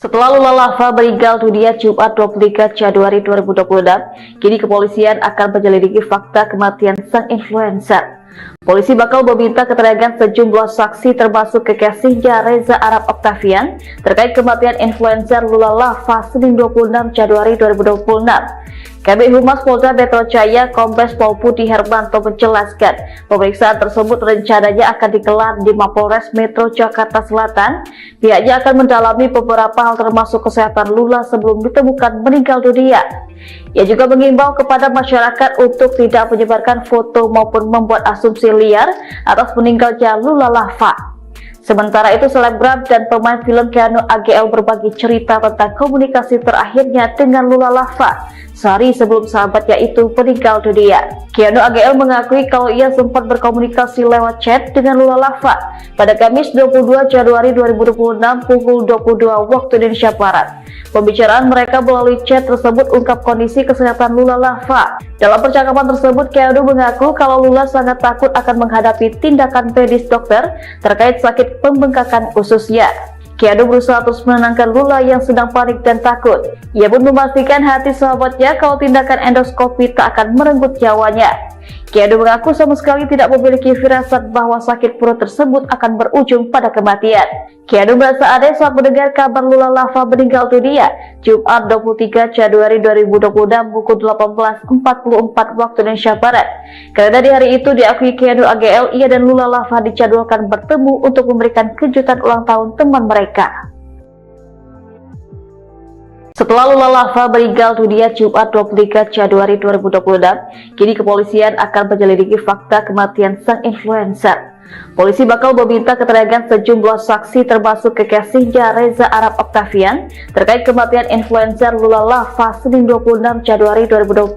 Setelah Lula Lava meninggal dunia Jumat 23 Januari 2026, kini kepolisian akan menyelidiki fakta kematian sang influencer. Polisi bakal meminta keterangan sejumlah saksi termasuk kekasihnya Reza Arab Octavian terkait kematian influencer Lula Lava Senin 26 Januari 2026. Kabid Humas Polda Metro Jaya Kombes Pol Budi Hermanto menjelaskan, pemeriksaan tersebut rencananya akan digelar di Mapolres Metro Jakarta Selatan. Pihaknya akan mendalami beberapa hal termasuk kesehatan Lula sebelum ditemukan meninggal dunia. Ia juga mengimbau kepada masyarakat untuk tidak menyebarkan foto maupun membuat asumsi liar atas meninggalnya Lula Lava. Sementara itu, selebgram dan pemain film Keanu AGL berbagi cerita tentang komunikasi terakhirnya dengan Lula Lava sehari sebelum sahabatnya itu meninggal dunia. Keanu AGL mengakui kalau ia sempat berkomunikasi lewat chat dengan Lula Lava pada Kamis 22 Januari 2026 pukul 22 waktu Indonesia Barat. Pembicaraan mereka melalui chat tersebut ungkap kondisi kesehatan Lula Lava. Dalam percakapan tersebut, Keanu mengaku kalau Lula sangat takut akan menghadapi tindakan medis dokter terkait sakit pembengkakan ususnya. Keanu berusaha terus menenangkan Lula yang sedang panik dan takut. Ia pun memastikan hati sahabatnya kalau tindakan endoskopi tak akan merenggut nyawanya. Keanu mengaku sama sekali tidak memiliki firasat bahwa sakit perut tersebut akan berujung pada kematian. Keanu merasa aneh saat mendengar kabar Lula Lava meninggal dunia Jumat 23 Januari 2026 pukul 18.44 waktu Indonesia Barat. Karena di hari itu diakui Keanu AGL, ia dan Lula Lava dijadwalkan bertemu untuk memberikan kejutan ulang tahun teman mereka. Setelah Lula Lava meninggal dunia Jumat 23 Januari 2026, kini kepolisian akan menyelidiki fakta kematian sang influencer. Polisi bakal meminta keterangan sejumlah saksi termasuk kekasihnya Reza Arab Octavian terkait kematian influencer Lula Lava Senin 26 Januari 2026.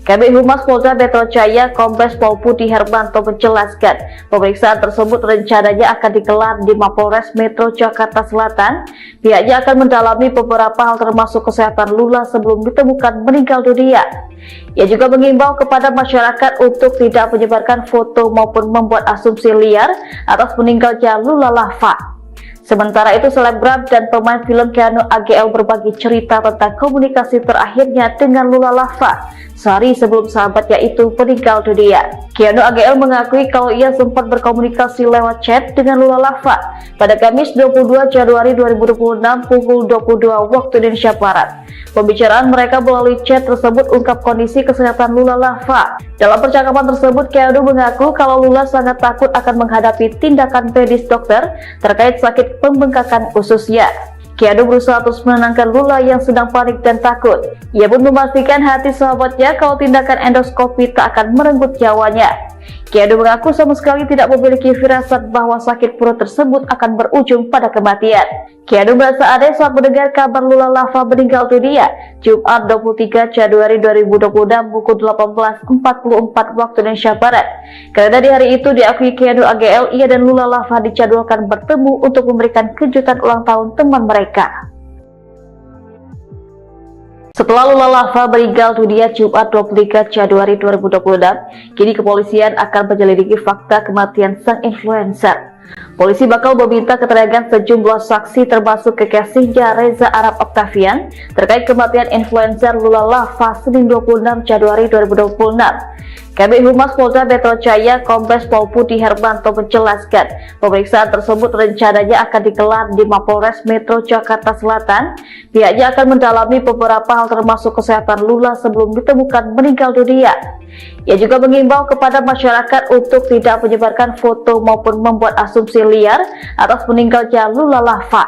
Kabid Humas Polda Metro Jaya Kombes Pol Budi Hermanto menjelaskan, pemeriksaan tersebut rencananya akan digelar di Mapolres Metro Jakarta Selatan. Pihaknya akan mendalami beberapa hal termasuk kesehatan Lula sebelum ditemukan meninggal dunia. Ia juga mengimbau kepada masyarakat untuk tidak menyebarkan foto maupun membuat asumsi liar atas meninggalnya Lula Lava. Sementara itu, selebgram dan pemain film Keanu AGL berbagi cerita tentang komunikasi terakhirnya dengan Lula Lava sehari sebelum sahabatnya itu meninggal dunia. Keanu AGL mengakui kalau ia sempat berkomunikasi lewat chat dengan Lula Lava pada Kamis 22 Januari 2026 pukul 22 waktu Indonesia Barat. Pembicaraan mereka melalui chat tersebut ungkap kondisi kesehatan Lula Lava. Dalam percakapan tersebut, Keanu mengaku kalau Lula sangat takut akan menghadapi tindakan medis dokter terkait sakit pembengkakan ususnya. Keanu berusaha terus menenangkan Lula yang sedang panik dan takut. Ia pun memastikan hati sahabatnya kalau tindakan endoskopi tak akan merenggut nyawanya. Keanu mengaku sama sekali tidak memiliki firasat bahwa sakit perut tersebut akan berujung pada kematian. Keanu merasa aneh saat mendengar kabar Lula Lava meninggal dunia Jumat 23 Januari 2026 pukul 18.44 waktu Indonesia Barat. Karena di hari itu diakui Keanu AGL, ia dan Lula Lava dijadwalkan bertemu untuk memberikan kejutan ulang tahun teman mereka. Setelah Lula Lava meninggal dunia Jumat 23 Januari 2026, kini kepolisian akan menyelidiki fakta kematian sang influencer. Polisi bakal meminta keterangan sejumlah saksi termasuk kekasihnya Reza Arab Octavian terkait kematian influencer Lula Lava Senin 26 Januari 2026. Kabid Humas Polda Metro Jaya Kombes Pol Budi Hermanto menjelaskan, pemeriksaan tersebut rencananya akan digelar di Mapolres Metro Jakarta Selatan. Pihaknya akan mendalami beberapa hal termasuk kesehatan Lula sebelum ditemukan meninggal dunia. Ia juga mengimbau kepada masyarakat untuk tidak menyebarkan foto maupun membuat asumsi liar atas meninggalnya Lula Lava.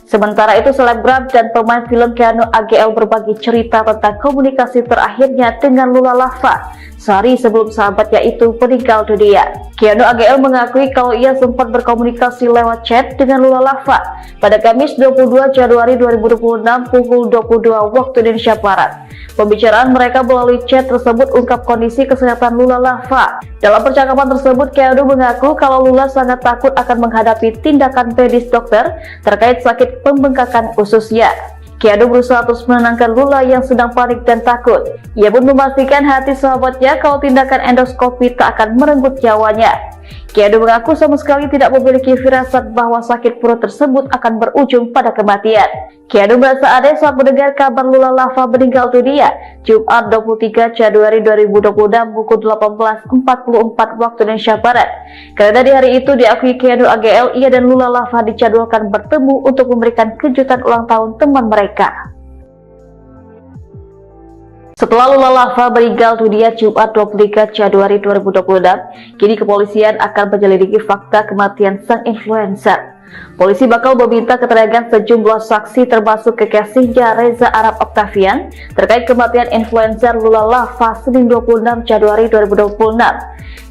Sementara itu, selebgram dan pemain film Keanu AGL berbagi cerita tentang komunikasi terakhirnya dengan Lula Lava sehari sebelum sahabatnya itu meninggal dunia. Keanu AGL mengakui kalau ia sempat berkomunikasi lewat chat dengan Lula Lava pada Kamis 22 Januari 2026 pukul 22 waktu Indonesia Barat. Pembicaraan mereka melalui chat tersebut ungkap kondisi kesehatan Lula Lava. Dalam percakapan tersebut, Keanu mengaku kalau Lula sangat takut akan menghadapi tindakan medis dokter terkait sakit pembengkakan ususnya. Keanu berusaha terus menenangkan Lula yang sedang panik dan takut. Ia pun memastikan hati sahabatnya kalau tindakan endoskopi tak akan merenggut nyawanya. Keanu mengaku sama sekali tidak memiliki firasat bahwa sakit perut tersebut akan berujung pada kematian. Keanu merasa aneh saat mendengar kabar Lula Lava meninggal dunia Jumat 23 Januari 2026 pukul 18.44 waktu Indonesia Barat. Karena di hari itu diakui Keanu AGL, ia dan Lula Lava dijadwalkan bertemu untuk memberikan kejutan ulang tahun teman mereka. Setelah Lula Lava meninggal dunia Jumat 23 Januari 2026, kini kepolisian akan menyelidiki fakta kematian sang influencer. Polisi bakal meminta keterangan sejumlah saksi termasuk kekasihnya Reza Arab Octavian terkait kematian influencer Lula Lava Senin 26 Januari 2026.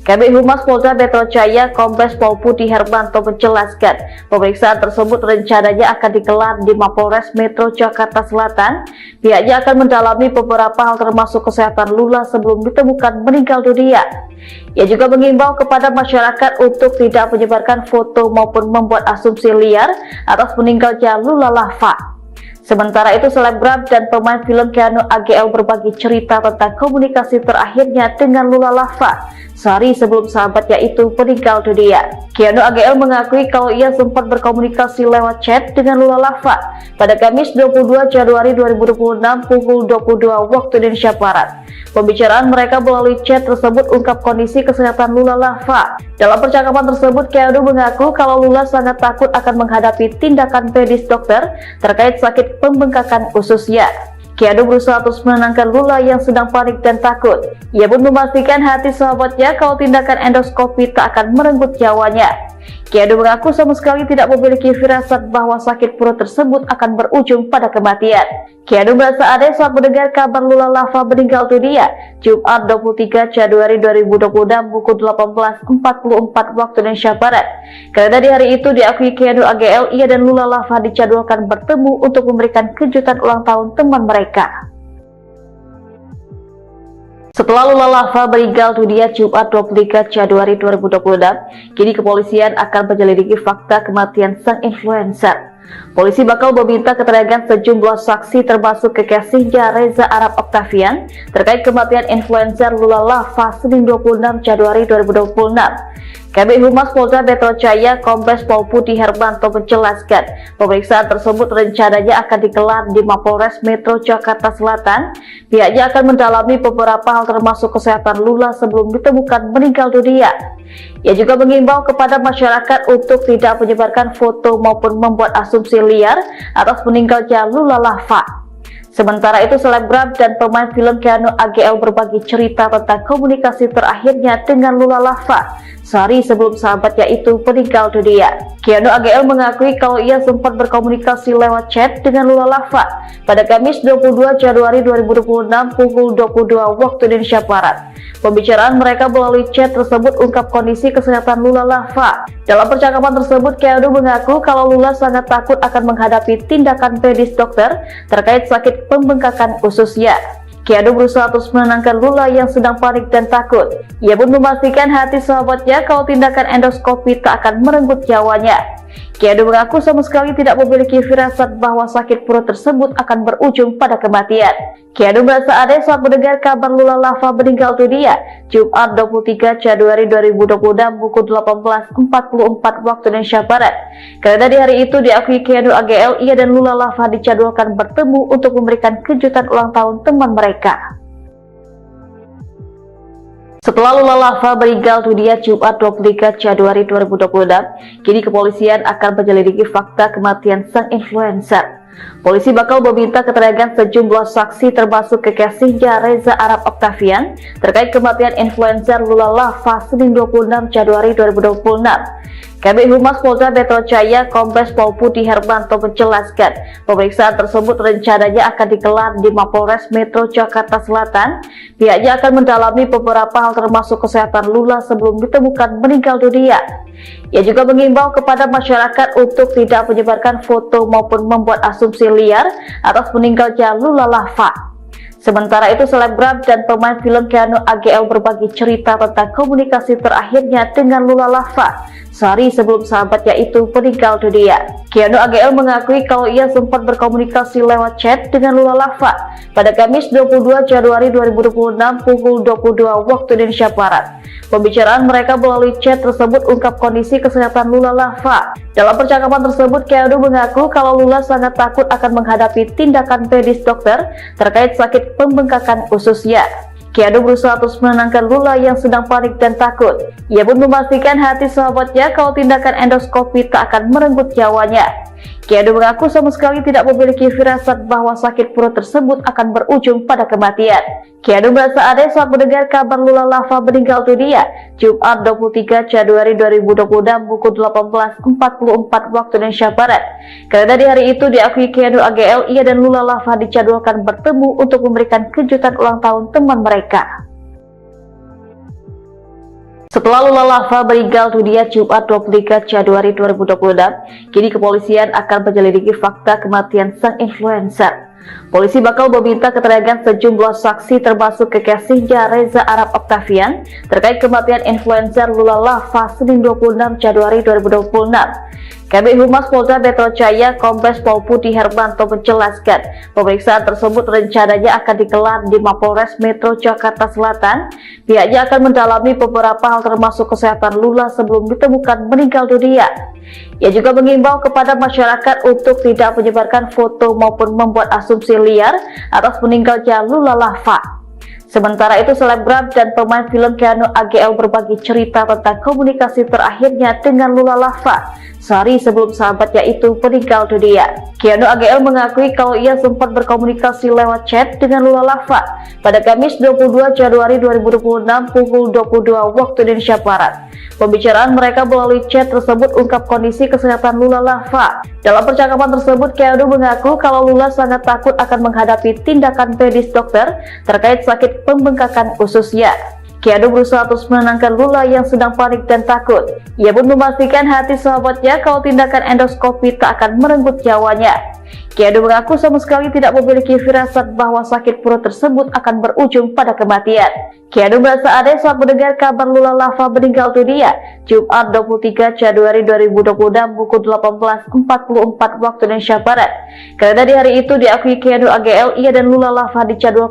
Kabid Humas Polda Metro Jaya Kombes Pol Budi Hermanto menjelaskan, pemeriksaan tersebut rencananya akan digelar di Mapolres Metro Jakarta Selatan. Pihaknya akan mendalami beberapa hal termasuk kesehatan Lula sebelum ditemukan meninggal dunia. Ia juga mengimbau kepada masyarakat untuk tidak menyebarkan foto maupun membuat asumsi liar atas meninggalnya Lula Lava. Sementara itu, selebgram dan pemain film Keanu AGL berbagi cerita tentang komunikasi terakhirnya dengan Lula Lava sehari sebelum sahabatnya itu meninggal dunia. Keanu AGL mengakui kalau ia sempat berkomunikasi lewat chat dengan Lula Lava pada Kamis 22 Januari 2026 pukul 22 waktu Indonesia Barat. Pembicaraan mereka melalui chat tersebut ungkap kondisi kesehatan Lula Lava. Dalam percakapan tersebut, Keanu mengaku kalau Lula sangat takut akan menghadapi tindakan medis dokter terkait sakit pembengkakan ususnya. Keanu berusaha terus menenangkan Lula yang sedang panik dan takut. Ia pun memastikan hati sahabatnya kalau tindakan endoskopi tak akan merenggut nyawanya. Keanu mengaku sama sekali tidak memiliki firasat bahwa sakit perut tersebut akan berujung pada kematian. Keanu merasa aneh saat mendengar kabar Lula Lava meninggal dunia Jumat 23 Januari 2026 pukul 18.44 waktu Indonesia Barat. Karena di hari itu diakui Keanu AGL, ia dan Lula Lava dijadwalkan bertemu untuk memberikan kejutan ulang tahun teman mereka. Setelah Lula Lava meninggal dunia Jumat 23 Januari 2026, kini kepolisian akan menyelidiki fakta kematian sang influencer. Polisi bakal meminta keterangan sejumlah saksi termasuk kekasihnya Reza Arab Octavian terkait kematian influencer Lula Lava Senin 26 Januari 2026. Kabid Humas Polda Metro Jaya Kombes Pol Budi Hermanto menjelaskan, pemeriksaan tersebut rencananya akan digelar di Mapolres Metro Jakarta Selatan. Pihaknya akan mendalami beberapa hal termasuk kesehatan Lula sebelum ditemukan meninggal dunia. Ia juga mengimbau kepada masyarakat untuk tidak menyebarkan foto maupun membuat asumsi liar atas meninggalnya Lula Lava. Sementara itu, selebgram dan pemain film Keanu AGL berbagi cerita tentang komunikasi terakhirnya dengan Lula Lava sehari sebelum sahabatnya itu meninggal dunia. Keanu AGL mengakui kalau ia sempat berkomunikasi lewat chat dengan Lula Lava pada Kamis 22 Januari 2026 pukul 22 waktu Indonesia Barat. Pembicaraan mereka melalui chat tersebut ungkap kondisi kesehatan Lula Lava. Dalam percakapan tersebut, Keanu mengaku kalau Lula sangat takut akan menghadapi tindakan medis dokter terkait sakit pembengkakan ususnya. Keanu berusaha terus menenangkan Lula yang sedang panik dan takut. Ia pun memastikan hati sahabatnya kalau tindakan endoskopi tak akan merenggut nyawanya. Keanu mengaku sama sekali tidak memiliki firasat bahwa sakit perut tersebut akan berujung pada kematian. Keanu merasa aneh saat mendengar kabar Lula Lava meninggal dunia Jumat 23 Januari 2026 pukul 18.44 waktu Indonesia Barat. Karena di hari itu diakui Keanu AGL, ia dan Lula Lava dijadwalkan bertemu untuk memberikan kejutan ulang tahun teman mereka. Setelah Lula Lava meninggal dunia Jumat 23 Januari 2026, kini kepolisian akan menyelidiki fakta kematian sang influencer. Polisi bakal meminta keterangan sejumlah saksi termasuk kekasihnya Reza Arab Octavian terkait kematian influencer Lula Lava Senin 26 Januari 2026. Kabid Humas Polda Metro Jaya Kombes Pol Budi Hermanto menjelaskan, pemeriksaan tersebut rencananya akan digelar di Mapolres Metro Jakarta Selatan. Pihaknya akan mendalami beberapa hal termasuk kesehatan Lula sebelum ditemukan meninggal dunia. Ia juga mengimbau kepada masyarakat untuk tidak menyebarkan foto maupun membuat asumsi liar atas meninggalnya Lula Lava. Sementara itu, selebgram dan pemain film Keanu AGL berbagi cerita tentang komunikasi terakhirnya dengan Lula Lava sehari sebelum sahabatnya itu meninggal dunia. Keanu AGL mengakui kalau ia sempat berkomunikasi lewat chat dengan Lula Lava pada Kamis 22 Januari 2026 pukul 22 waktu Indonesia Barat. Pembicaraan mereka melalui chat tersebut ungkap kondisi kesehatan Lula Lava. Dalam percakapan tersebut, Keanu mengaku kalau Lula sangat takut akan menghadapi tindakan medis dokter terkait sakit pembengkakan ususnya. Keanu berusaha terus menenangkan Lula yang sedang panik dan takut. Ia pun memastikan hati sahabatnya kalau tindakan endoskopi tak akan merenggut nyawanya. Keanu mengaku sama sekali tidak memiliki firasat bahwa sakit perut tersebut akan berujung pada kematian. Keanu merasa aneh saat mendengar kabar Lula Lava meninggal dunia Jumat 23 Januari 2026 pukul 18.44 waktu Indonesia Barat. Karena di hari itu diakui Keanu AGL, ia dan Lula Lava dijadwalkan bertemu untuk memberikan kejutan ulang tahun teman mereka. Setelah Lula Lava meninggal dunia Jumat 23 Januari 2026, kini kepolisian akan menyelidiki fakta kematian sang influencer. Polisi bakal meminta keterangan sejumlah saksi termasuk kekasihnya Reza Arab Octavian terkait kematian influencer Lula Lava Senin 26 Januari 2026. Kabid Humas Polda Metro Jaya Kombes Pol Budi Hermanto menjelaskan pemeriksaan tersebut rencananya akan digelar di Mapolres Metro Jakarta Selatan. Pihaknya akan mendalami beberapa hal termasuk kesehatan Lula sebelum ditemukan meninggal dunia. Ia juga mengimbau kepada masyarakat untuk tidak menyebarkan foto maupun membuat asumsi liar atas meninggalnya Lula Lava. Sementara itu, selebgram dan pemain film Keanu AGL berbagi cerita tentang komunikasi terakhirnya dengan Lula Lava sehari sebelum sahabatnya itu meninggal dunia. Keanu AGL mengakui kalau ia sempat berkomunikasi lewat chat dengan Lula Lava pada Kamis 22 Januari 2026 pukul 22 waktu Indonesia Barat. Pembicaraan mereka melalui chat tersebut ungkap kondisi kesehatan Lula Lava. Dalam percakapan tersebut, Keanu mengaku kalau Lula sangat takut akan menghadapi tindakan medis dokter terkait sakit pembengkakan ususnya. Keanu berusaha terus menenangkan Lula yang sedang panik dan takut. Ia pun memastikan hati sahabatnya kalau tindakan endoskopi tak akan merenggut nyawanya. Keanu mengaku sama sekali tidak memiliki firasat bahwa sakit perut tersebut akan berujung pada kematian. Keanu merasa aneh saat mendengar kabar Lula Lava meninggal dunia Jumat 23 Januari 2026 pukul 18.44 waktu Indonesia Barat. Karena di hari itu diakui Keanu AGL, ia dan Lula Lava dijadwalkan